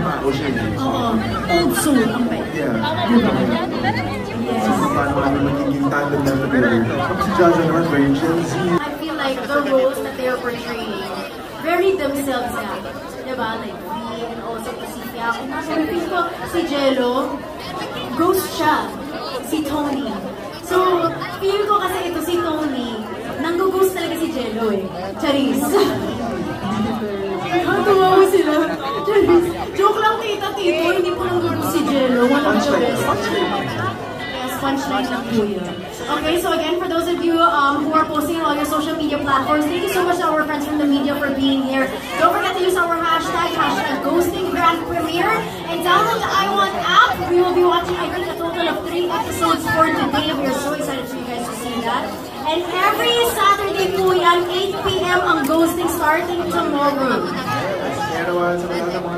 tao siya eh. Old soul ang pet. Yeah. So, paano kami magiging tandem na together. Tapos si Jaja naman, very Gen Z. I feel like the roles that they are portraying very themselves nga. Diba? Like V and also si Fiak. And also, feel ko si Jello, ghost siya. Si Tony. So, feel ko kasi ito si Tony, nanggo-ghost talaga si Jello eh. Charis. Tumawa sila. Charis. Joke lang tita, tito. Hindi po nanggo-ghost si Jello. One of the best. Yes, punchline lang po yun. Okay, so again, for those of you who are posting on all your social media platforms, thank you so much to our friends from the media for being here. Don't forget to use our hashtag Ghosting Grand Premiere, and download the iWant app. We will be watching, I think, a total of 3 episodes for today. We are so excited for you guys to see that. And every Saturday po yan, 8 PM ang ghosting starting tomorrow. Kaya naman sa mga